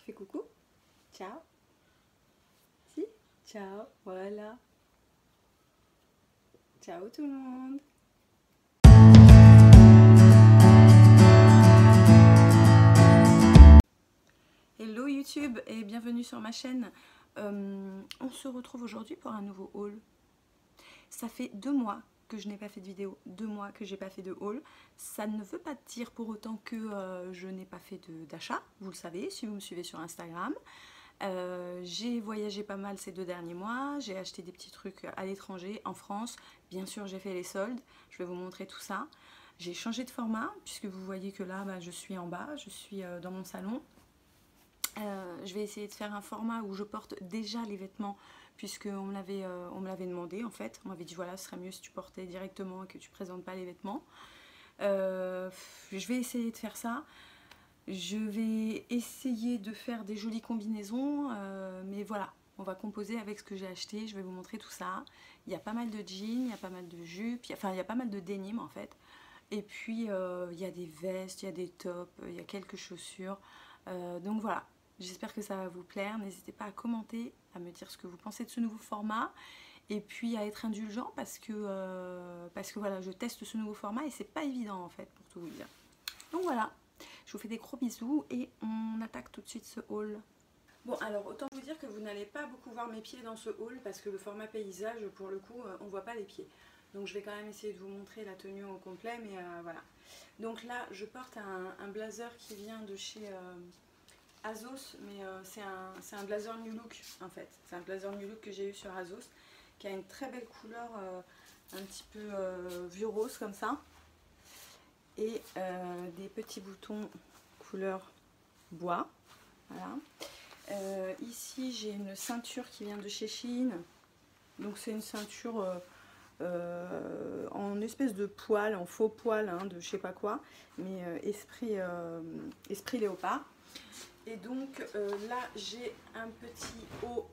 fais coucou. Ciao. Si, ciao, voilà. Ciao tout le monde. Hello YouTube et bienvenue sur ma chaîne. On se retrouve aujourd'hui pour un nouveau haul. Ça fait 2 mois que je n'ai pas fait de vidéo, 2 mois que j'ai pas fait de haul. Ça ne veut pas dire pour autant que je n'ai pas fait d'achat, vous le savez si vous me suivez sur Instagram. J'ai voyagé pas mal ces 2 derniers mois, j'ai acheté des petits trucs à l'étranger, en France. Bien sûr j'ai fait les soldes, je vais vous montrer tout ça. J'ai changé de format puisque vous voyez que là je suis en bas, je suis dans mon salon. Je vais essayer de faire un format où je porte déjà les vêtements puisqu'on me l'avait demandé en fait. On m'avait dit voilà, ce serait mieux si tu portais directement et que tu présentes pas les vêtements. Je vais essayer de faire ça. Je vais essayer de faire des jolies combinaisons, mais voilà, on va composer avec ce que j'ai acheté. Je vais vous montrer tout ça. Il y a pas mal de jeans, il y a pas mal de jupes, il y a pas mal de denim en fait. Et puis il y a des vestes, il y a des tops, il y a quelques chaussures. Donc voilà. J'espère que ça va vous plaire, n'hésitez pas à commenter, à me dire ce que vous pensez de ce nouveau format et puis à être indulgent parce que voilà, je teste ce nouveau format et c'est pas évident en fait pour tout vous dire. Donc voilà, je vous fais des gros bisous et on attaque tout de suite ce haul. Bon alors autant vous dire que vous n'allez pas beaucoup voir mes pieds dans ce haul parce que le format paysage pour le coup on voit pas les pieds. Donc je vais quand même essayer de vous montrer la tenue au complet mais voilà. Donc là je porte un blazer qui vient de chez... Azos, mais c'est un blazer New Look en fait. C'est un blazer New Look que j'ai eu sur Azos, qui a une très belle couleur, un petit peu vieux rose comme ça, et des petits boutons couleur bois. Voilà. Ici j'ai une ceinture qui vient de chez Shein, donc c'est une ceinture en espèce de poil, en faux poil, hein, de je sais pas quoi, mais esprit léopard. Et donc là j'ai un petit haut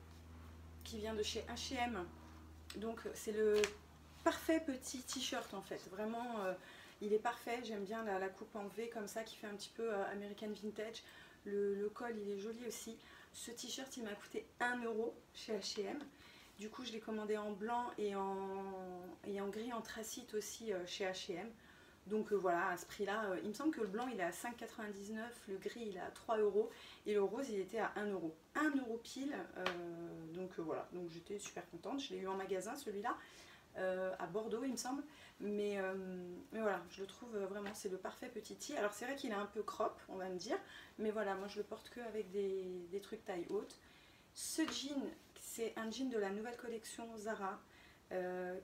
qui vient de chez H&M. Donc c'est le parfait petit t-shirt en fait. Vraiment il est parfait. J'aime bien la coupe en V comme ça qui fait un petit peu American Vintage. Le col il est joli aussi. Ce t-shirt il m'a coûté 1 € chez H&M. Du coup je l'ai commandé en blanc et en gris anthracite aussi chez H&M. Donc voilà, à ce prix là, il me semble que le blanc il est à 5,99 €, le gris il est à 3 € et le rose il était à 1 €. 1 € pile, donc voilà, donc j'étais super contente. Je l'ai eu en magasin celui-là, à Bordeaux il me semble, mais voilà, je le trouve vraiment, c'est le parfait petit tee. Alors c'est vrai qu'il est un peu crop, on va me dire, mais voilà, moi je le porte que avec des trucs taille haute. Ce jean, c'est un jean de la nouvelle collection Zara. Je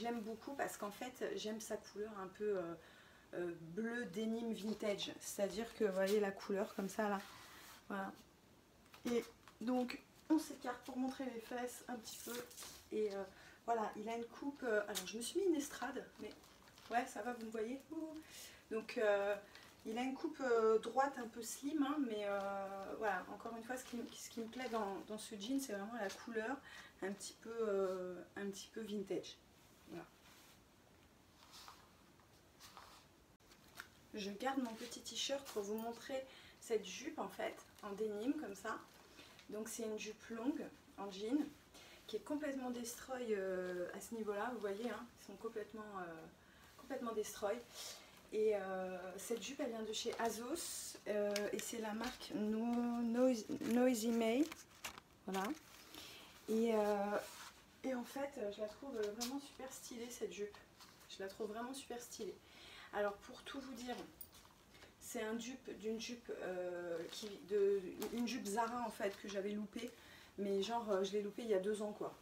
l'aime beaucoup parce qu'en fait j'aime sa couleur un peu bleu denim vintage, c'est à dire que vous voyez la couleur comme ça là, voilà. Et donc on s'écarte pour montrer les fesses un petit peu et voilà, il a une coupe, alors je me suis mis une estrade mais ouais ça va, vous me voyez. Donc il a une coupe droite un peu slim, hein, mais voilà, encore une fois, ce qui me plaît dans ce jean, c'est vraiment la couleur un petit peu vintage. Voilà. Je garde mon petit t-shirt pour vous montrer cette jupe en fait, en denim comme ça. Donc c'est une jupe longue en jean qui est complètement destroy à ce niveau-là, vous voyez, hein, ils sont complètement destroy. Et cette jupe elle vient de chez Azos et c'est la marque Noisy May, voilà. Et en fait je la trouve vraiment super stylée cette jupe, je la trouve vraiment super stylée. Alors pour tout vous dire, c'est un dupe d'une jupe une jupe Zara en fait que j'avais loupée, mais genre je l'ai loupée il y a 2 ans quoi.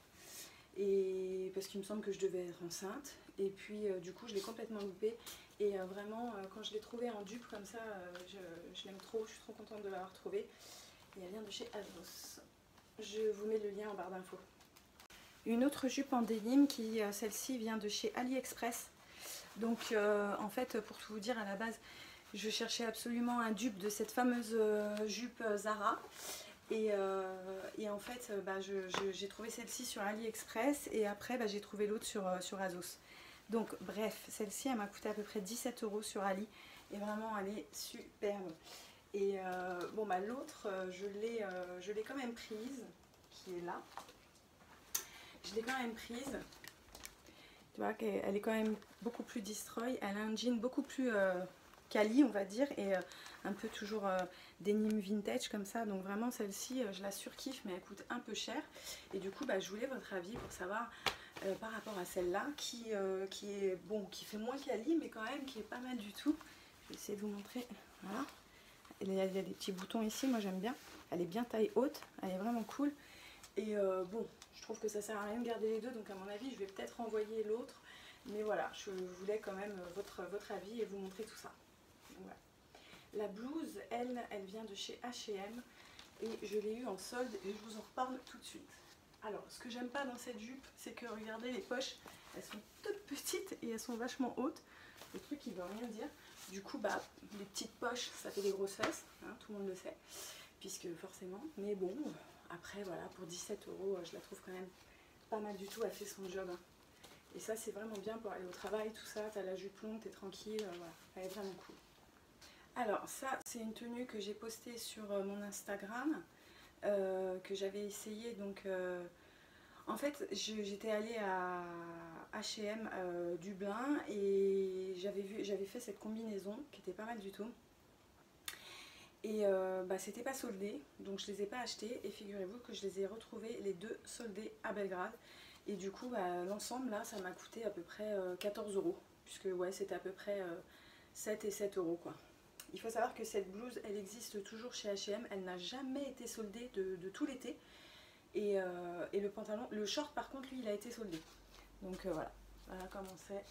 Et parce qu'il me semble que je devais être enceinte et puis du coup je l'ai complètement loupée et vraiment quand je l'ai trouvée en dupe comme ça je l'aime trop, je suis trop contente de l'avoir trouvée et elle vient de chez Azos. Je vous mets le lien en barre d'infos. Une autre jupe en denim qui celle-ci vient de chez AliExpress. Donc en fait pour tout vous dire, à la base je cherchais absolument un dupe de cette fameuse jupe Zara. Et en fait, j'ai trouvé celle-ci sur AliExpress et après j'ai trouvé l'autre sur Azos. Donc bref, celle-ci elle m'a coûté à peu près 17 € sur Ali et vraiment elle est superbe. Et bon bah l'autre, je l'ai quand même prise, qui est là. Je l'ai quand même prise. Tu vois qu'elle est quand même beaucoup plus destroy. Elle a un jean beaucoup plus quali, on va dire, et un peu toujours denim vintage comme ça. Donc vraiment celle-ci, je la surkiffe, mais elle coûte un peu cher. Et du coup, bah, je voulais votre avis pour savoir par rapport à celle-là, qui est bon, qui fait moins quali, mais quand même qui est pas mal du tout. Je vais essayer de vous montrer. Voilà. Il y a des petits boutons ici, moi j'aime bien. Elle est bien taille haute, elle est vraiment cool. Et bon, je trouve que ça sert à rien de garder les deux, donc à mon avis je vais peut-être renvoyer l'autre. Mais voilà, je voulais quand même votre avis et vous montrer tout ça. Donc, voilà. La blouse, elle vient de chez H&M et je l'ai eue en solde et je vous en reparle tout de suite. Alors, ce que j'aime pas dans cette jupe, c'est que regardez les poches, elles sont toutes petites et elles sont vachement hautes. Le truc qui veut rien dire. Du coup, bah, les petites poches, ça fait des grosses fesses, hein, tout le monde le sait, puisque forcément. Mais bon, après, voilà, pour 17 €, je la trouve quand même pas mal du tout. Elle fait son job. Hein. Et ça, c'est vraiment bien pour aller au travail, tout ça. T'as la jupe longue, t'es tranquille, voilà. Elle est vraiment cool. Alors, ça, c'est une tenue que j'ai postée sur mon Instagram, que j'avais essayé. Donc, en fait, j'étais allée à H&M Dublin et j'avais fait cette combinaison qui était pas mal du tout. Et bah, c'était pas soldé, donc je les ai pas achetés. Et figurez-vous que je les ai retrouvés les deux soldés à Belgrade. Et du coup, bah, l'ensemble là, ça m'a coûté à peu près 14 €. Puisque ouais, c'était à peu près 7 et 7 € quoi. Il faut savoir que cette blouse, elle existe toujours chez H&M. Elle n'a jamais été soldée de tout l'été. Et le pantalon, le short par contre, lui, il a été soldé. Donc voilà, voilà comment c'est.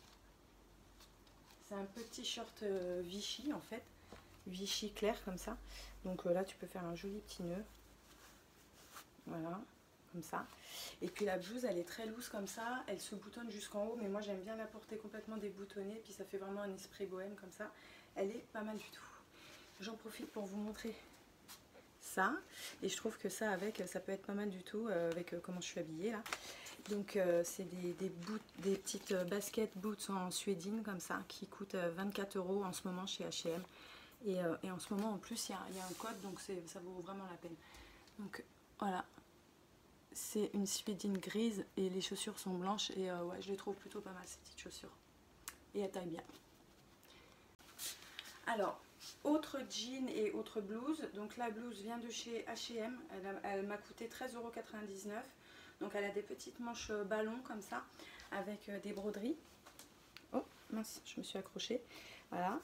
C'est un petit short Vichy en fait. Vichy clair comme ça. Donc là, tu peux faire un joli petit nœud. Voilà, comme ça. Et puis la blouse, elle est très loose comme ça. Elle se boutonne jusqu'en haut, mais moi j'aime bien la porter complètement déboutonnée. Puis ça fait vraiment un esprit bohème comme ça. Elle est pas mal du tout. J'en profite pour vous montrer ça. Et je trouve que ça avec, ça peut être pas mal du tout avec comment je suis habillée là. Donc c'est des petites baskets boots en suédine comme ça qui coûtent 24 € en ce moment chez H&M. Et en ce moment en plus il y a un code, donc ça vaut vraiment la peine. Donc voilà, c'est une suédine grise et les chaussures sont blanches et ouais, je les trouve plutôt pas mal ces petites chaussures. Et elles taillent bien. Alors, autre jean et autre blouse. Donc la blouse vient de chez H&M, elle m'a coûté 13,99 €. Donc elle a des petites manches ballon comme ça, avec des broderies. Oh mince, je me suis accrochée. Voilà.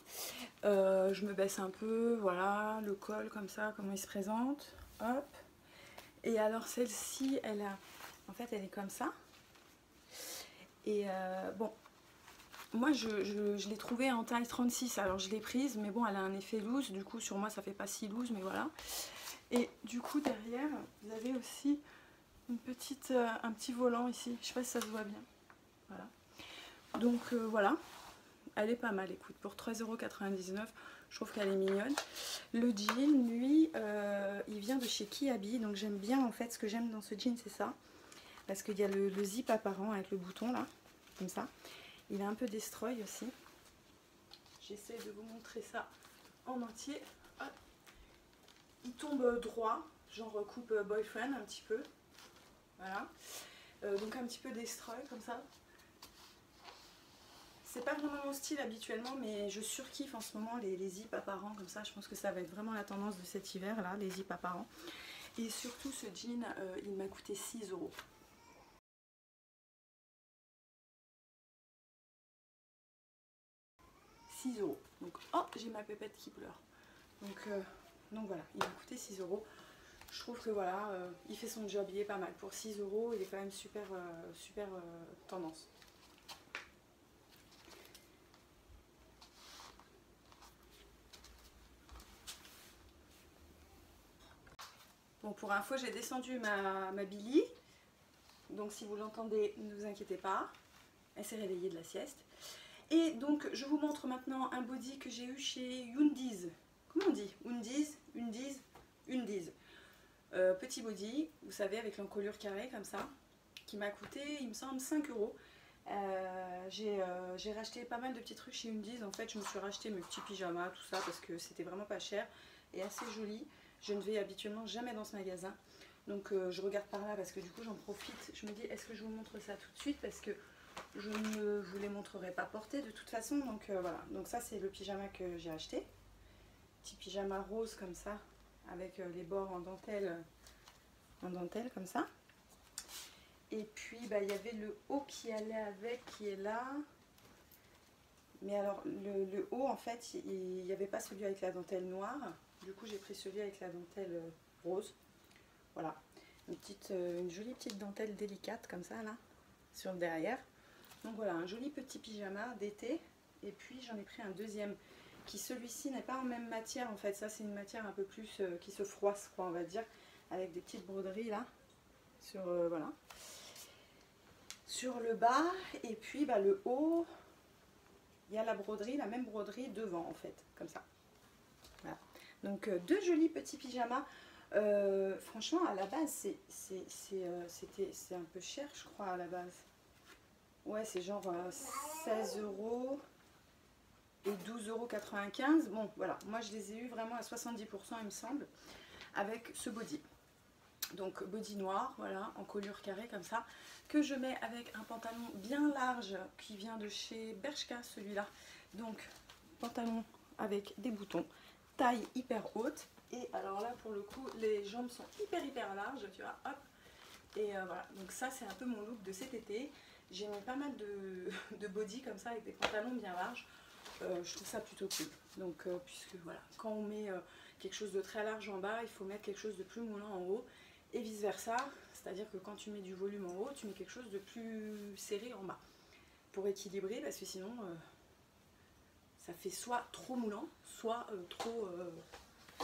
Je me baisse un peu, voilà, le col comme ça, comment il se présente. Hop. Et alors celle-ci, en fait elle est comme ça. Et bon, moi je l'ai trouvée en taille 36, alors je l'ai prise, mais bon elle a un effet loose, du coup sur moi ça fait pas si loose, mais voilà. Et du coup derrière, vous avez aussi un petit volant ici, je sais pas si ça se voit bien. Voilà. Donc voilà, elle est pas mal, écoute, pour 13,99 €, je trouve qu'elle est mignonne. Le jean, lui, il vient de chez Kiabi, donc j'aime bien, en fait, ce que j'aime dans ce jean, c'est ça. Parce qu'il y a le zip apparent avec le bouton, là, comme ça. Il est un peu destroy aussi. J'essaie de vous montrer ça en entier. Hop. Il tombe droit, genre coupe boyfriend un petit peu. Voilà. Donc un petit peu destroy, comme ça. C'est pas vraiment mon style habituellement, mais je surkiffe en ce moment les zips apparents comme ça. Je pense que ça va être vraiment la tendance de cet hiver là, les zips apparents. Et surtout ce jean, il m'a coûté 6 €. 6 €. Donc, oh, j'ai ma pépette qui pleure. Donc voilà, il m'a coûté 6 €. Je trouve que voilà, il fait son job, il est pas mal. Pour 6 €, il est quand même super, super tendance. Bon, pour info, j'ai descendu ma Billy. Donc si vous l'entendez, ne vous inquiétez pas. Elle s'est réveillée de la sieste. Et donc je vous montre maintenant un body que j'ai eu chez Undies. Comment on dit? Undies. Petit body, vous savez, avec l'encolure carrée comme ça, qui m'a coûté, il me semble, 5 €. J'ai racheté pas mal de petits trucs chez Undies. En fait, je me suis racheté mes petits pyjamas, tout ça, parce que c'était vraiment pas cher. est assez jolie. Je ne vais habituellement jamais dans ce magasin. Donc je regarde par là parce que du coup j'en profite. Je me dis est-ce que je vous montre ça tout de suite parce que je ne vous les montrerai pas porter de toute façon. Donc voilà. Donc ça c'est le pyjama que j'ai acheté. Petit pyjama rose comme ça avec les bords en dentelle comme ça. Et puis bah, il y avait le haut qui allait avec qui est là. Mais alors le haut en fait il n'y avait pas celui avec la dentelle noire. Du coup j'ai pris celui avec la dentelle rose. Voilà, une jolie petite dentelle délicate comme ça là, sur le derrière. Donc voilà, un joli petit pyjama d'été. Et puis j'en ai pris un deuxième, qui celui-ci n'est pas en même matière en fait. Ça c'est une matière un peu plus qui se froisse quoi on va dire, avec des petites broderies là, sur, voilà. Sur le bas, et puis bah, le haut, il y a la broderie, la même broderie devant en fait, comme ça. Voilà. Donc deux jolis petits pyjamas. Franchement à la base c'est un peu cher je crois à la base. Ouais c'est genre 16 € et 12,95 €. Bon voilà, moi je les ai eu vraiment à 70% il me semble, avec ce body. Donc body noir, voilà, en colure carrée comme ça, que je mets avec un pantalon bien large qui vient de chez Bershka celui-là. Donc pantalon avec des boutons, taille hyper haute. Et alors là pour le coup les jambes sont hyper larges, tu vois, hop. Et voilà, donc ça c'est un peu mon look de cet été. J'ai mis pas mal de body comme ça avec des pantalons bien larges. Je trouve ça plutôt cool. Donc puisque voilà, quand on met quelque chose de très large en bas, il faut mettre quelque chose de plus moulant en haut. Et vice versa, c'est-à-dire que quand tu mets du volume en haut, tu mets quelque chose de plus serré en bas. Pour équilibrer, parce que sinon ça fait soit trop moulant, soit trop...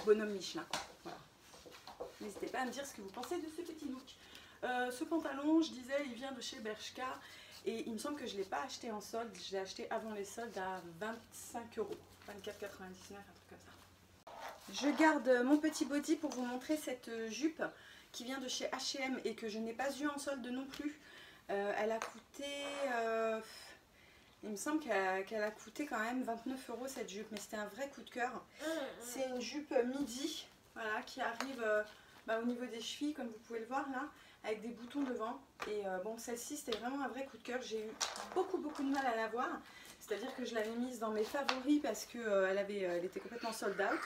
bonhomme Michelin. Voilà. N'hésitez pas à me dire ce que vous pensez de ce petit look. Ce pantalon, je disais, il vient de chez Bershka et il me semble que je ne l'ai pas acheté en solde. Je l'ai acheté avant les soldes à 25 €, 24,99 €, un truc comme ça. Je garde mon petit body pour vous montrer cette jupe qui vient de chez H&M et que je n'ai pas eu en solde non plus. Elle a coûté... il me semble qu'elle a coûté quand même 29 € cette jupe, mais c'était un vrai coup de cœur. C'est une jupe midi, voilà, qui arrive bah, au niveau des chevilles, comme vous pouvez le voir là, avec des boutons devant. Et bon, celle-ci, c'était vraiment un vrai coup de cœur. J'ai eu beaucoup de mal à la voir. C'est-à-dire que je l'avais mise dans mes favoris parce qu'elle elle était complètement sold out.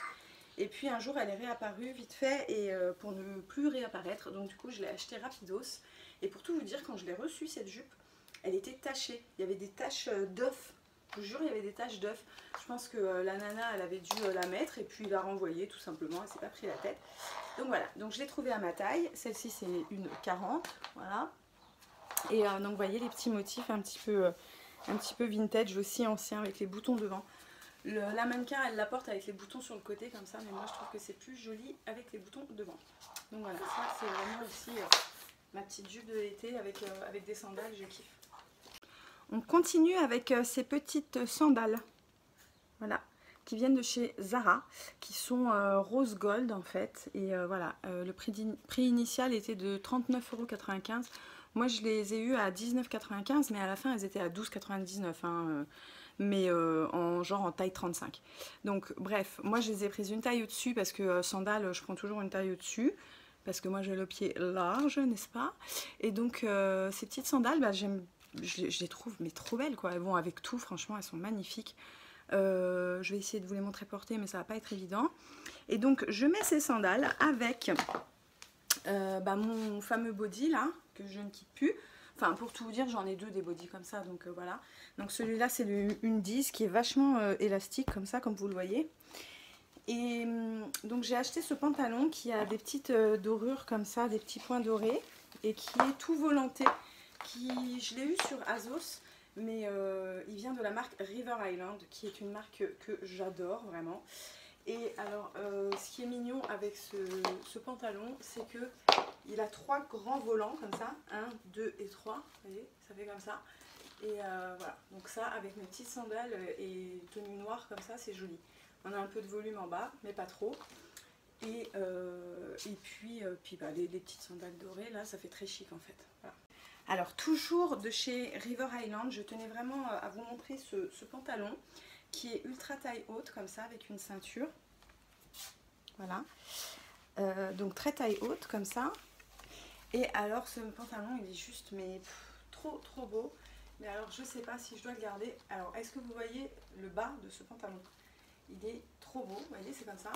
Et puis un jour, elle est réapparue vite fait et pour ne plus réapparaître. Donc du coup, je l'ai achetée rapidos. Et pour tout vous dire, quand je l'ai reçue, cette jupe, elle était tachée. Il y avait des taches d'œufs. Je vous jure, il y avait des taches d'œufs. Je pense que la nana, elle avait dû la mettre et puis la renvoyer tout simplement. Elle s'est pas pris la tête. Donc voilà, donc je l'ai trouvée à ma taille. Celle-ci, c'est une 40. Voilà. Et donc vous voyez les petits motifs un petit peu vintage aussi, ancien, avec les boutons devant. La mannequin, elle la porte avec les boutons sur le côté comme ça. Mais moi, je trouve que c'est plus joli avec les boutons devant. Donc voilà, ça c'est vraiment aussi ma petite jupe de l'été avec des sandales, je kiffe. On continue avec ces petites sandales, voilà, qui viennent de chez Zara, qui sont rose gold en fait. Et voilà, le prix initial était de 39,95 €. Moi je les ai eu à 19,95 €, mais à la fin elles étaient à 12,99 €, hein, mais en taille 35. Donc bref, moi je les ai prises une taille au-dessus parce que sandales, je prends toujours une taille au-dessus. Parce que moi j'ai le pied large, n'est-ce pas? Et donc ces petites sandales, bah, je les trouve mais trop belles quoi. Elles vont avec tout, franchement elles sont magnifiques. Je vais essayer de vous les montrer portées mais ça va pas être évident. Et donc je mets ces sandales avec mon fameux body là, que je ne quitte plus. Enfin pour tout vous dire, j'en ai deux des bodys comme ça, donc voilà. Donc celui-là c'est une 10 qui est vachement élastique comme ça, comme vous le voyez. Et donc j'ai acheté ce pantalon qui a des petites dorures comme ça, des petits points dorés, et qui est tout volanté. Je l'ai eu sur Azos, mais il vient de la marque River Island, qui est une marque que j'adore vraiment. Et alors ce qui est mignon avec ce pantalon, c'est que il a 3 grands volants comme ça, 1, 2 et 3, vous voyez, ça fait comme ça. Et voilà, donc ça avec mes petites sandales et tenue noire comme ça, c'est joli. On a un peu de volume en bas, mais pas trop. Et puis bah, les petites sandales dorées, là, ça fait très chic en fait. Voilà. Alors, toujours de chez River Island, je tenais vraiment à vous montrer ce pantalon qui est ultra taille haute, comme ça, avec une ceinture. voilà. Donc très taille haute comme ça. Et alors ce pantalon il est juste mais trop beau. Mais alors je sais pas si je dois le garder. Alors est-ce que vous voyez le bas de ce pantalon? Il est trop beau, vous voyez, c'est comme ça.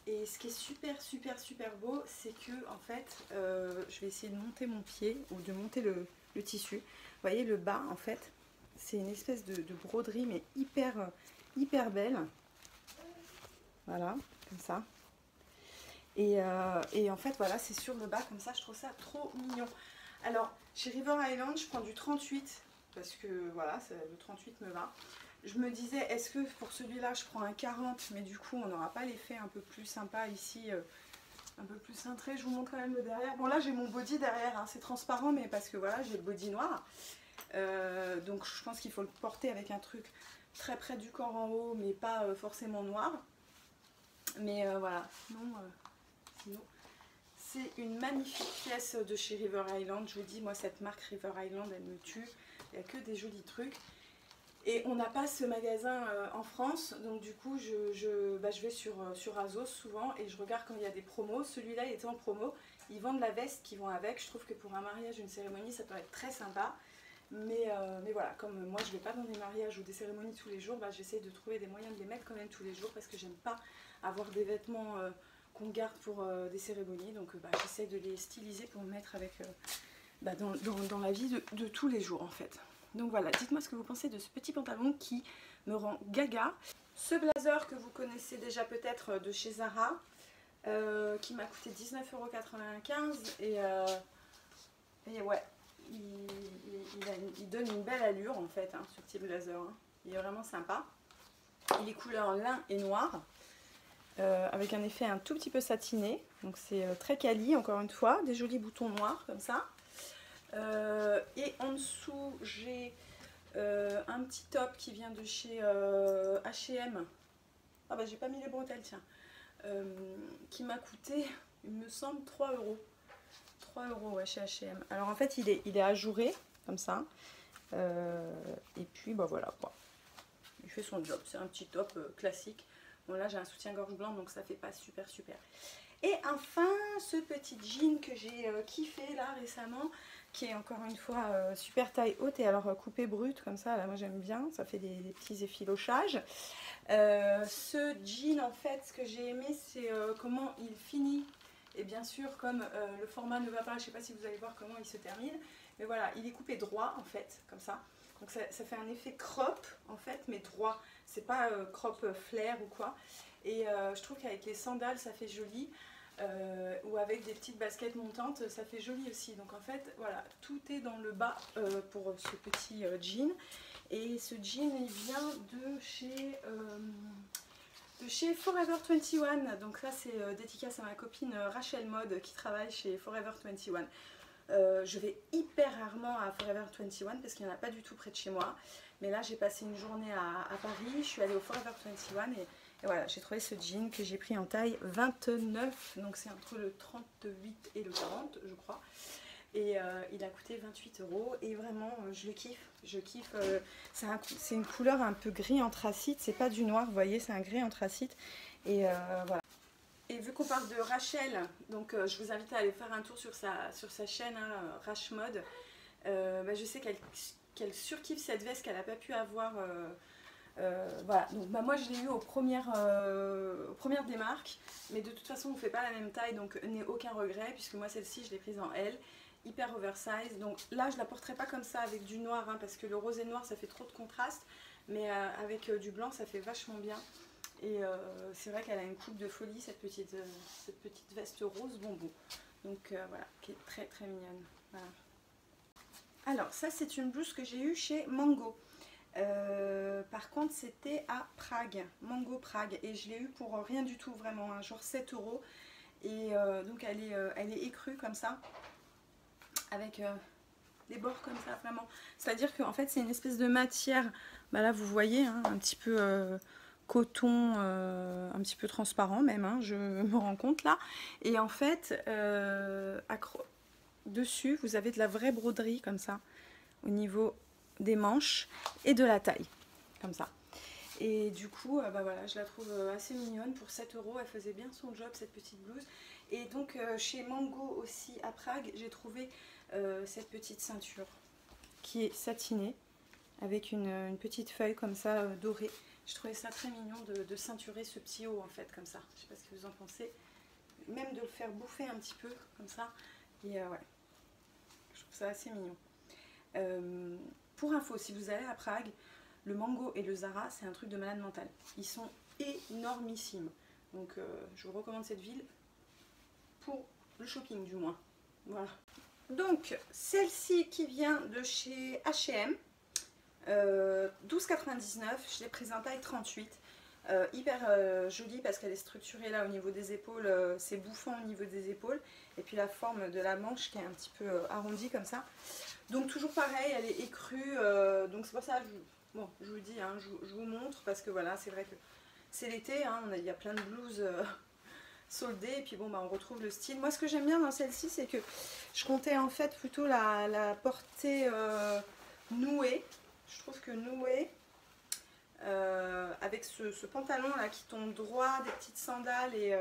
Et ce qui est super beau, c'est que en fait, je vais essayer de monter mon pied ou de monter le tissu. Vous voyez le bas en fait, c'est une espèce de broderie mais hyper belle. Voilà, comme ça. Et en fait voilà, c'est sur le bas comme ça, je trouve ça trop mignon. Alors chez River Island, je prends du 38 parce que voilà, le 38 me va. Je me disais, est-ce que pour celui-là, je prends un 40, mais du coup, on n'aura pas l'effet un peu plus sympa ici, un peu plus cintré. Je vous montre quand même le derrière. Bon, là, j'ai mon body derrière, hein, c'est transparent, mais parce que voilà, j'ai le body noir. Donc, je pense qu'il faut le porter avec un truc très près du corps en haut, mais pas forcément noir. Mais voilà, sinon, c'est une magnifique pièce de chez River Island. Je vous dis, moi, cette marque River Island, elle me tue. Il n'y a que des jolis trucs. Et on n'a pas ce magasin en France, donc du coup je vais sur Azos souvent et je regarde quand il y a des promos. Celui-là il était en promo, ils vendent la veste qui vont avec. Je trouve que pour un mariage, une cérémonie, ça peut être très sympa. Mais voilà, comme moi je ne vais pas dans des mariages ou des cérémonies tous les jours, j'essaie de trouver des moyens de les mettre quand même tous les jours parce que j'aime pas avoir des vêtements qu'on garde pour des cérémonies. Donc j'essaie de les styliser pour me mettre avec, dans la vie de tous les jours en fait. Donc voilà, dites-moi ce que vous pensez de ce petit pantalon qui me rend gaga. Ce blazer que vous connaissez déjà peut-être de chez Zara, qui m'a coûté 19,95 € et ouais, il donne une belle allure en fait, hein, ce petit blazer. Hein. Il est vraiment sympa. Il est couleur lin et noir, avec un effet un tout petit peu satiné. Donc c'est très quali, encore une fois, des jolis boutons noirs comme ça. Et en dessous j'ai un petit top qui vient de chez H&M. Ah bah j'ai pas mis les bretelles, tiens. Qui m'a coûté, il me semble, 3 €. 3 € ouais, chez H&M. Alors en fait il est ajouré comme ça. Et puis bah voilà quoi. Il fait son job, c'est un petit top classique. Bon là j'ai un soutien-gorge blanc donc ça fait pas super. Et enfin ce petit jean que j'ai kiffé là récemment, qui est encore une fois super taille haute et alors coupé brut comme ça, là moi j'aime bien, ça fait des petits effilochages. Ce jean en fait, ce que j'ai aimé c'est comment il finit, et bien sûr comme le format ne va pas, je ne sais pas si vous allez voir comment il se termine, mais voilà, il est coupé droit en fait, comme ça. Donc ça fait un effet crop en fait, mais droit, c'est pas crop flair ou quoi. Et je trouve qu'avec les sandales ça fait joli. Ou avec des petites baskets montantes, ça fait joli aussi. Donc en fait, voilà, tout est dans le bas pour ce petit jean. Et ce jean, il vient de chez Forever 21. Donc ça, c'est dédicace à ma copine Rachel Mode qui travaille chez Forever 21. Je vais hyper rarement à Forever 21 parce qu'il n'y en a pas du tout près de chez moi. Mais là, j'ai passé une journée à Paris, je suis allée au Forever 21 et voilà, j'ai trouvé ce jean que j'ai pris en taille 29, donc c'est entre le 38 et le 40 je crois. Et il a coûté 28 € et vraiment je le kiffe, c'est une couleur un peu gris anthracite, c'est pas du noir, vous voyez, c'est un gris anthracite. Et voilà. Et vu qu'on parle de Rachel, donc je vous invite à aller faire un tour sur sa chaîne, hein, Rach Mode. Je sais qu'elle surkiffe cette veste qu'elle n'a pas pu avoir. Voilà, donc moi je l'ai eu aux premières démarques, mais de toute façon on ne fait pas la même taille, donc n'ai aucun regret, puisque moi celle-ci je l'ai prise en L, hyper oversize. Donc là je la porterai pas comme ça avec du noir, hein, parce que le rose et le noir ça fait trop de contraste, mais avec du blanc ça fait vachement bien. Et c'est vrai qu'elle a une coupe de folie, cette petite veste rose bonbon. Donc voilà, qui est très mignonne. Voilà. Alors ça c'est une blouse que j'ai eue chez Mango. Par contre c'était à Prague, Mango Prague, et je l'ai eu pour rien du tout vraiment, hein, genre 7 €. Et donc elle est écrue comme ça, avec des bords comme ça vraiment. C'est-à-dire qu'en fait c'est une espèce de matière, là vous voyez, hein, un petit peu coton, un petit peu transparent même, hein, je me rends compte là. Et en fait dessus vous avez de la vraie broderie comme ça, au niveau des manches et de la taille, comme ça. Et du coup, bah voilà, je la trouve assez mignonne. Pour 7 €, elle faisait bien son job, cette petite blouse. Et donc chez Mango aussi à Prague, j'ai trouvé cette petite ceinture qui est satinée avec une petite feuille comme ça dorée. Je trouvais ça très mignon de ceinturer ce petit haut en fait comme ça. Je sais pas ce que vous en pensez. Même de le faire bouffer un petit peu comme ça. Et ouais, je trouve ça assez mignon. Pour info, si vous allez à Prague, le Mango et le Zara, c'est un truc de malade mental. Ils sont énormissimes. Donc je vous recommande cette ville pour le shopping du moins. Voilà. Donc celle-ci qui vient de chez H&M, 12,99, je l'ai prise en taille 38. Hyper jolie parce qu'elle est structurée là au niveau des épaules, c'est bouffant au niveau des épaules. Et puis la forme de la manche qui est un petit peu arrondie comme ça. Donc toujours pareil, elle est écrue, donc c'est pour ça que je vous dis, hein, je vous montre parce que voilà, c'est vrai que c'est l'été, hein, il y a plein de blouses soldées et puis bon, bah, on retrouve le style. Moi ce que j'aime bien dans celle-ci, c'est que je comptais en fait plutôt la porter nouée. Je trouve que nouée, avec ce pantalon là qui tombe droit, des petites sandales et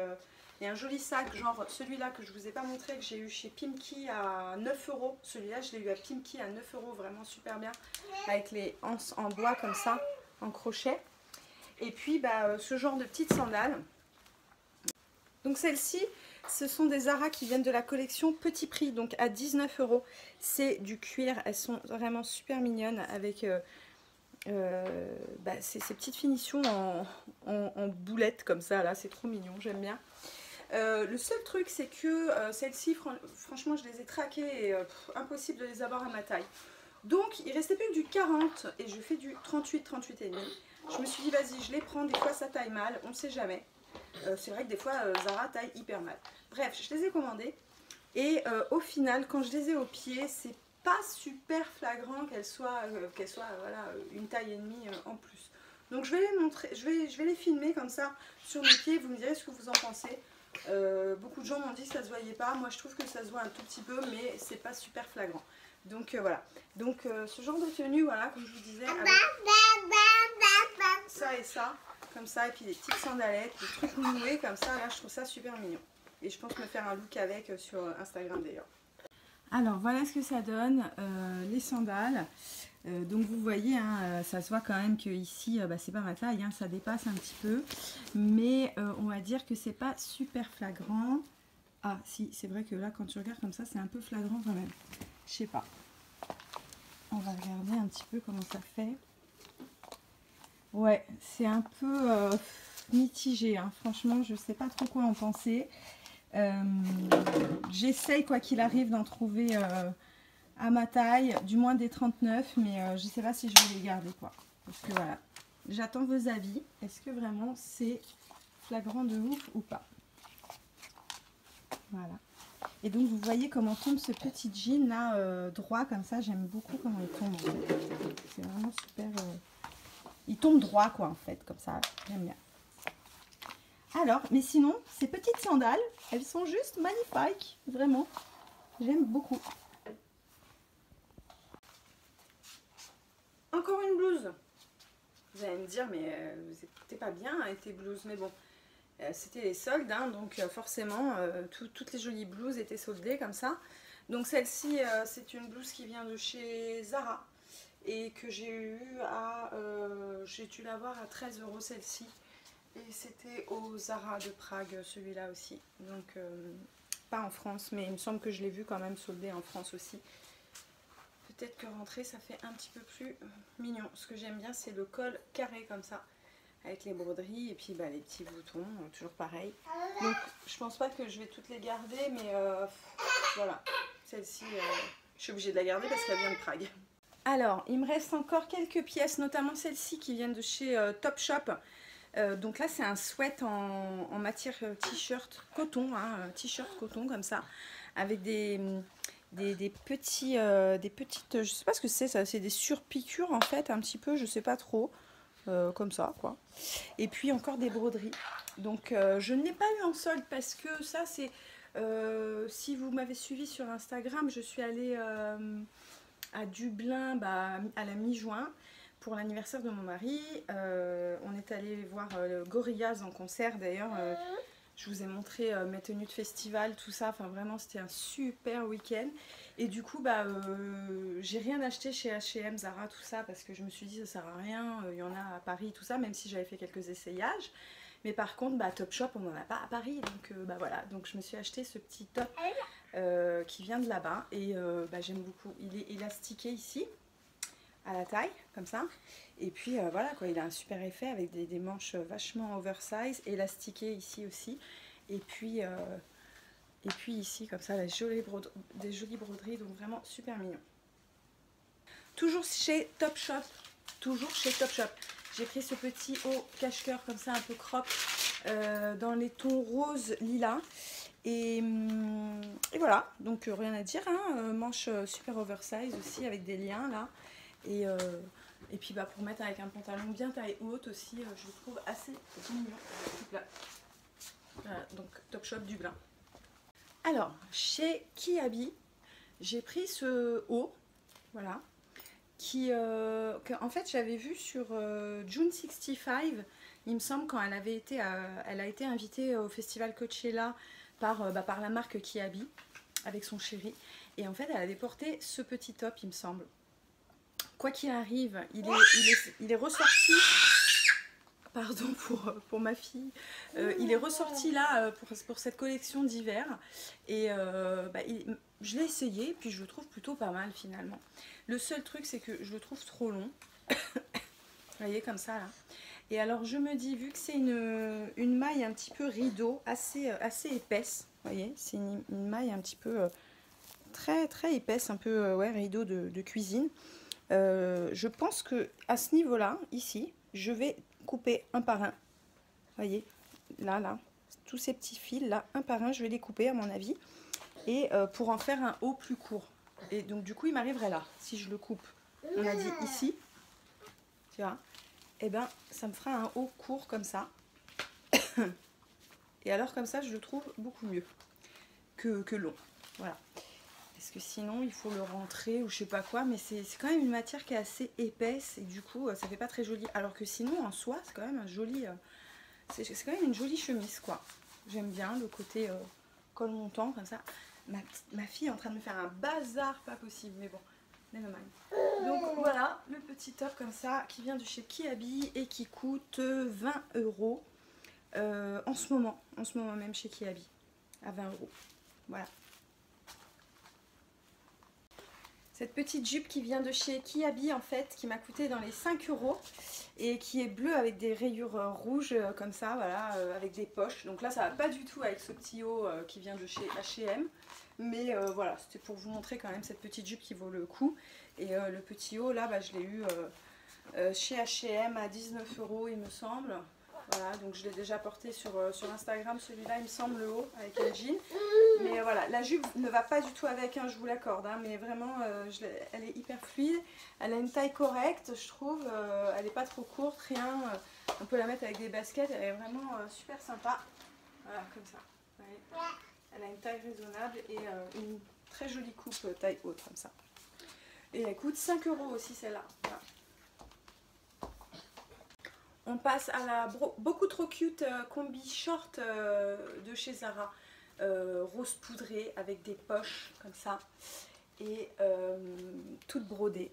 un joli sac, genre celui-là que je vous ai pas montré, que j'ai eu chez Pimki à 9 €. Celui-là, je l'ai eu à Pimki à 9 €, vraiment super bien, avec les anses en bois comme ça, en crochet. Et puis bah, ce genre de petites sandales. Donc celles-ci, ce sont des Zara qui viennent de la collection Petit Prix, donc à 19 €. C'est du cuir, elles sont vraiment super mignonnes avec bah, ces petites finitions en boulettes comme ça, là, c'est trop mignon, j'aime bien. Le seul truc, c'est que celles-ci, franchement, je les ai traquées et impossible de les avoir à ma taille. Donc, il restait plus que du 40 et je fais du 38, 38 et demi. Je me suis dit, vas-y, je les prends. Des fois, ça taille mal, on ne sait jamais. C'est vrai que des fois, Zara taille hyper mal. Bref, je les ai commandées et au final, quand je les ai au pied, c'est pas super flagrant qu'elles soient voilà, une taille et demie en plus. Donc je vais les montrer, je vais les filmer comme ça sur mes pieds, vous me direz ce que vous en pensez. Beaucoup de gens m'ont dit que ça se voyait pas, moi je trouve que ça se voit un tout petit peu, mais c'est pas super flagrant. Donc voilà, donc ce genre de tenue, voilà, comme je vous disais, avec ça et ça, comme ça, et puis des petites sandalettes, des trucs noués comme ça, là je trouve ça super mignon. Et je pense me faire un look avec sur Instagram d'ailleurs. Alors voilà ce que ça donne, les sandales. Donc vous voyez, hein, ça se voit quand même que ici, bah, c'est pas ma taille, hein, ça dépasse un petit peu. Mais on va dire que c'est pas super flagrant. Ah si, c'est vrai que là quand tu regardes comme ça, c'est un peu flagrant quand même. Je sais pas. On va regarder un petit peu comment ça fait. Ouais, c'est un peu mitigé, hein. Franchement, je sais pas trop quoi en penser. J'essaye quoi qu'il arrive d'en trouver à ma taille, du moins des 39, mais je sais pas si je vais les garder quoi. Parce que voilà, j'attends vos avis. Est-ce que vraiment c'est flagrant de ouf ou pas? Voilà. Et donc vous voyez comment tombe ce petit jean là droit comme ça. J'aime beaucoup comment il tombe. C'est vraiment super. Il tombe droit quoi en fait, comme ça. J'aime bien. Alors, mais sinon, ces petites sandales, elles sont juste magnifiques, vraiment. J'aime beaucoup. Encore une blouse. Vous allez me dire, mais c'était pas bien avec tes blouses, mais bon, c'était les soldes, hein, donc forcément, toutes les jolies blouses étaient soldées comme ça. Donc celle-ci, c'est une blouse qui vient de chez Zara et que j'ai eu à, j'ai dû l'avoir à 13 € celle-ci. Et c'était au Zara de Prague, celui-là aussi. Donc, pas en France, mais il me semble que je l'ai vu quand même soldé en France aussi. Peut-être que rentrer, ça fait un petit peu plus mignon. Ce que j'aime bien, c'est le col carré comme ça, avec les broderies et puis bah, les petits boutons, toujours pareil. Donc, je pense pas que je vais toutes les garder, mais voilà. Celle-ci, je suis obligée de la garder parce qu'elle vient de Prague. Alors, il me reste encore quelques pièces, notamment celles-ci qui viennent de chez Topshop. Donc là c'est un sweat en matière t-shirt coton, hein, t-shirt coton comme ça, avec des petites, je sais pas ce que c'est ça, c'est des surpiqûres en fait un petit peu, je sais pas trop, comme ça quoi. Et puis encore des broderies. Donc je ne l'ai pas eu en solde parce que ça c'est, si vous m'avez suivi sur Instagram, je suis allée à Dublin bah, à la mi-juin pour l'anniversaire de mon mari, on est allé voir Gorillaz en concert d'ailleurs. Je vous ai montré mes tenues de festival, tout ça. Enfin vraiment c'était un super week-end. Et du coup j'ai rien acheté chez H&M, Zara, tout ça, parce que je me suis dit ça sert à rien. Il y en a à Paris, tout ça, même si j'avais fait quelques essayages. Mais par contre Topshop on n'en a pas à Paris. Donc voilà, donc je me suis acheté ce petit top qui vient de là-bas. Et j'aime beaucoup. Il est élastiqué ici, à la taille, comme ça. Et puis voilà quoi, il a un super effet avec des manches vachement oversize, élastiquées ici aussi. Et puis ici, comme ça, des jolies broderies, donc vraiment super mignon. Toujours chez Topshop, j'ai pris ce petit haut cache-cœur comme ça, un peu crop, dans les tons rose lilas. Et voilà, donc rien à dire, hein, manche super oversize aussi avec des liens là. Et puis pour mettre avec un pantalon bien taille haute aussi, je le trouve assez mignon. Voilà, donc Topshop Dublin. Alors, chez Kiabi, j'ai pris ce haut, voilà, en fait j'avais vu sur June 65, il me semble, quand elle a été invitée au festival Coachella par la marque Kiabi, avec son chéri. Et en fait elle avait porté ce petit top, il me semble. Quoi qu'il arrive, il est ressorti, pardon pour ma fille, il est ressorti là pour cette collection d'hiver. Et je l'ai essayé, puis je le trouve plutôt pas mal finalement. Le seul truc, c'est que je le trouve trop long. Vous voyez, comme ça là. Et alors je me dis, vu que c'est une maille un petit peu rideau, assez épaisse, vous voyez, c'est une maille un petit peu très épaisse, un peu rideau de cuisine. Je pense que à ce niveau là, ici, je vais couper un par un. Voyez, là, tous ces petits fils là, un par un, je vais les couper à mon avis. Et pour en faire un haut plus court. Et donc du coup, il m'arriverait là, si je le coupe, on a dit ici, tu vois, et ben ça me fera un haut court comme ça. Et alors comme ça, je le trouve beaucoup mieux que long. Voilà. Parce que sinon il faut le rentrer ou je sais pas quoi, mais c'est quand même une matière qui est assez épaisse et du coup ça fait pas très joli. Alors que sinon en soi c'est quand même un joli, c'est quand même une jolie chemise quoi. J'aime bien le côté col montant comme ça. Ma fille est en train de me faire un bazar pas possible, mais bon, never mind. Donc voilà le petit top comme ça qui vient de chez Kiabi et qui coûte 20 € en ce moment même chez Kiabi à 20 €. Voilà. Cette petite jupe qui vient de chez Kiabi en fait, qui m'a coûté dans les 5 € et qui est bleue avec des rayures rouges comme ça, voilà, avec des poches. Donc là ça va pas du tout avec ce petit haut qui vient de chez H&M. Mais voilà, c'était pour vous montrer quand même cette petite jupe qui vaut le coup. Et le petit haut là, je l'ai eu chez H&M à 19 € il me semble. Voilà, donc je l'ai déjà porté sur Instagram, celui-là il me semble, le haut avec un jean. Mais voilà, la jupe ne va pas du tout avec, hein, je vous l'accorde, hein, mais vraiment elle est hyper fluide. Elle a une taille correcte, je trouve, elle n'est pas trop courte, rien. On peut la mettre avec des baskets, elle est vraiment super sympa. Voilà, comme ça. Ouais. Elle a une taille raisonnable et une très jolie coupe taille haute comme ça. Et elle coûte 5 € aussi celle-là. Voilà. On passe à la beaucoup trop cute combi short de chez Zara. Rose poudrée avec des poches comme ça. Et toute brodée.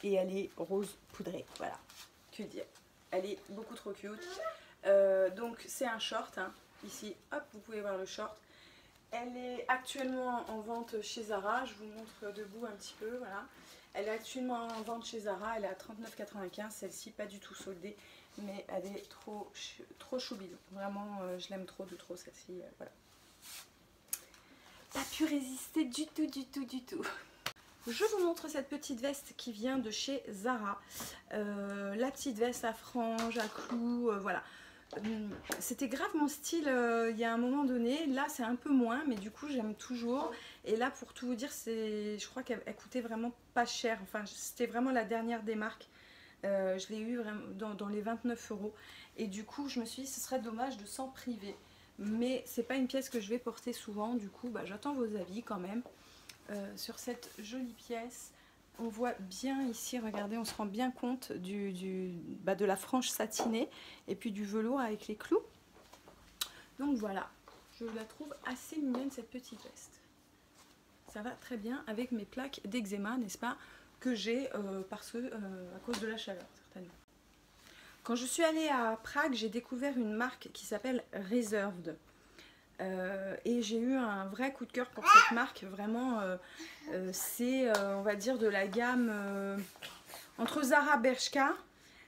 Et elle est rose poudrée. Voilà. Que dire. Elle est beaucoup trop cute. Donc c'est un short. Hein. Ici, hop, vous pouvez voir le short. Elle est actuellement en vente chez Zara. Je vous montre debout un petit peu. Voilà. Elle est actuellement en vente chez Zara. Elle est à 39,95 €. Celle-ci, pas du tout soldée. Mais elle est trop choubide. Vraiment, je l'aime trop celle-ci. Voilà. Pas pu résister du tout. Je vous montre cette petite veste qui vient de chez Zara. La petite veste à franges, à clous, voilà. C'était grave mon style il y a un moment donné. Là c'est un peu moins, mais du coup j'aime toujours. Et là pour tout vous dire, je crois qu'elle coûtait vraiment pas cher. Enfin c'était vraiment la dernière des marques. Je l'ai eu vraiment dans les 29 €. Et du coup je me suis dit ce serait dommage de s'en priver. Mais c'est pas une pièce que je vais porter souvent. Du coup j'attends vos avis quand même sur cette jolie pièce on voit bien ici, regardez, on se rend bien compte de la frange satinée et puis du velours avec les clous. Donc voilà, je la trouve assez mignonne cette petite veste. Ça va très bien avec mes plaques d'eczéma, n'est-ce pas, que j'ai à cause de la chaleur, certainement. Quand je suis allée à Prague, j'ai découvert une marque qui s'appelle Reserved. Et j'ai eu un vrai coup de cœur pour cette marque. Vraiment, c'est, on va dire, de la gamme entre Zara, Bershka.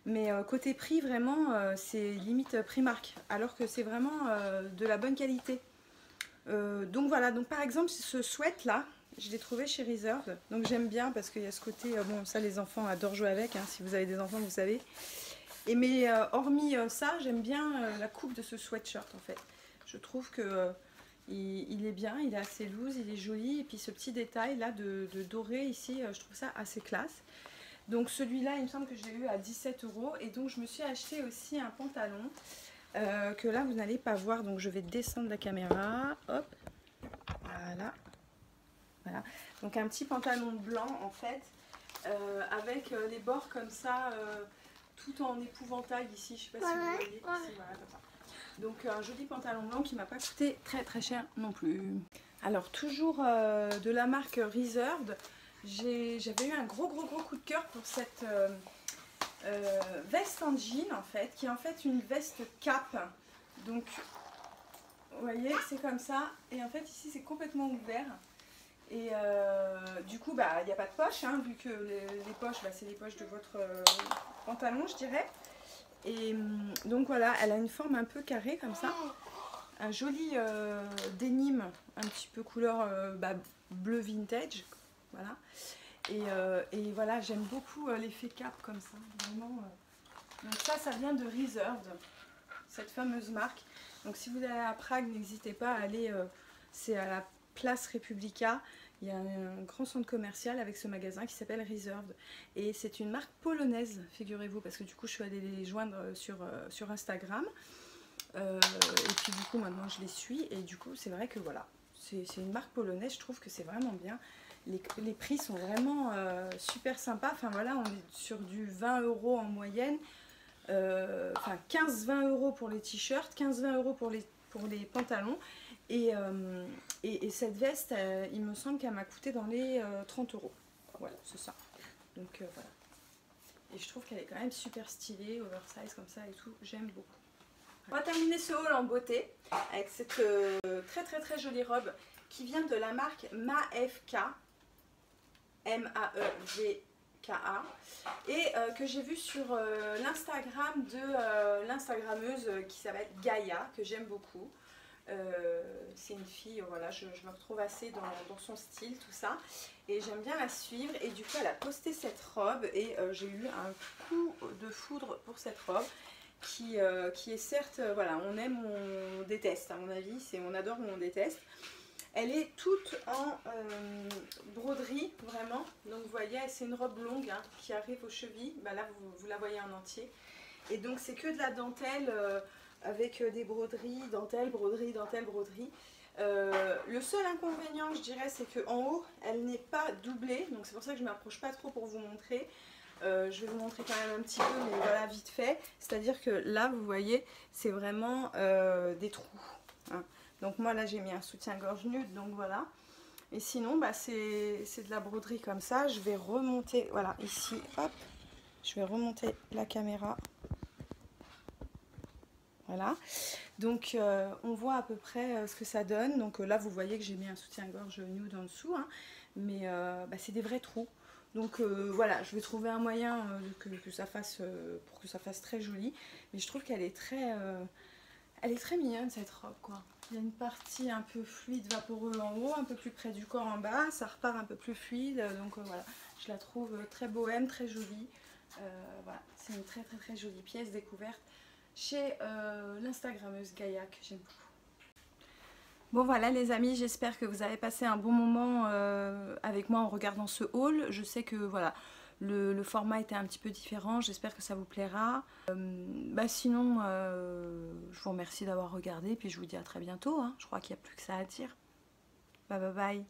Mais côté prix, vraiment, c'est limite Primark. Alors que c'est vraiment de la bonne qualité. Donc voilà, donc par exemple, ce sweat là, je l'ai trouvé chez Reserved. Donc j'aime bien parce qu'il y a ce côté, bon ça les enfants adorent jouer avec. Hein, si vous avez des enfants, vous savez. Et mais hormis ça, j'aime bien la coupe de ce sweatshirt en fait. Je trouve que il est bien, il est assez loose, il est joli. Et puis ce petit détail là de doré ici, je trouve ça assez classe. Donc celui-là, il me semble que je l'ai eu à 17 €. Et donc je me suis acheté aussi un pantalon que là vous n'allez pas voir. Donc je vais descendre la caméra. Hop, voilà. Voilà. Donc un petit pantalon blanc en fait, avec les bords comme ça, tout en épouvantail ici. Je ne sais pas si vous voyez. Ici, voilà, comme ça. Donc un joli pantalon blanc qui m'a pas coûté très cher non plus. Alors toujours de la marque Reserved, j'avais eu un gros coup de cœur pour cette veste en jean en fait, qui est en fait une veste cap. Donc vous voyez, c'est comme ça, et en fait ici c'est complètement ouvert. Et du coup, bah, il n'y a pas de poche, hein, vu que les poches, bah, c'est les poches de votre pantalon, je dirais. Et donc voilà, elle a une forme un peu carrée comme ça. Un joli denim, un petit peu couleur bleu vintage. Voilà. Et voilà, j'aime beaucoup l'effet cap comme ça. Vraiment, donc ça vient de Reserved, cette fameuse marque. Donc si vous allez à Prague, n'hésitez pas à aller, c'est à la Place Republika. Il y a un grand centre commercial avec ce magasin qui s'appelle Reserved. Et c'est une marque polonaise, figurez-vous, parce que du coup je suis allée les joindre sur Instagram. Et puis du coup maintenant je les suis. Et du coup c'est vrai que voilà, c'est une marque polonaise, je trouve que c'est vraiment bien. Les prix sont vraiment super sympas. Enfin voilà, on est sur du 20 € en moyenne. Enfin 15-20 € pour les t-shirts, 15-20 € pour les pantalons. Et cette veste, il me semble qu'elle m'a coûté dans les 30 €. Voilà, c'est ça. Donc voilà. Et je trouve qu'elle est quand même super stylée, oversize comme ça et tout. J'aime beaucoup. On va terminer ce haul en beauté avec cette très jolie robe qui vient de la marque Maevka. M-A-E-V-K-A. Et que j'ai vu sur l'Instagram de l'Instagrammeuse qui s'appelle Gaïa, que j'aime beaucoup. C'est une fille, voilà, je me retrouve assez dans son style, tout ça, et j'aime bien la suivre. Et du coup elle a posté cette robe et j'ai eu un coup de foudre pour cette robe qui est certes, voilà, on aime ou on déteste, à mon avis, c'est on adore ou on déteste. Elle est toute en broderie, vraiment. Donc vous voyez, c'est une robe longue hein, qui arrive aux chevilles. Bah, là, vous la voyez en entier. Et donc c'est que de la dentelle avec des broderies, dentelle, broderie, dentelle, broderie. Le seul inconvénient, je dirais, c'est qu'en haut, elle n'est pas doublée. Donc c'est pour ça que je ne m'approche pas trop pour vous montrer. Je vais vous montrer quand même un petit peu, mais voilà, vite fait. C'est-à-dire que là, vous voyez, c'est vraiment des trous. Hein. Donc moi là j'ai mis un soutien-gorge nude, donc voilà. Et sinon bah, c'est de la broderie comme ça. Je vais remonter, voilà, ici, hop. Je vais remonter la caméra. Voilà. Donc on voit à peu près ce que ça donne. Donc là vous voyez que j'ai mis un soutien-gorge nude en dessous. Hein. Mais bah, c'est des vrais trous. Donc voilà, je vais trouver un moyen que ça fasse, pour que ça fasse très joli. Mais je trouve qu'elle est elle est très mignonne cette robe quoi. Il y a une partie un peu fluide, vaporeux en haut, un peu plus près du corps en bas, ça repart un peu plus fluide, donc voilà, je la trouve très bohème, très jolie. Voilà, c'est une très jolie pièce découverte chez l'Instagrammeuse Gaïa que j'aime beaucoup. Bon voilà les amis, j'espère que vous avez passé un bon moment avec moi en regardant ce haul. Je sais que voilà, le format était un petit peu différent, j'espère que ça vous plaira. Sinon, je vous remercie d'avoir regardé, puis je vous dis à très bientôt. Hein. Je crois qu'il n'y a plus que ça à dire. Bye bye bye.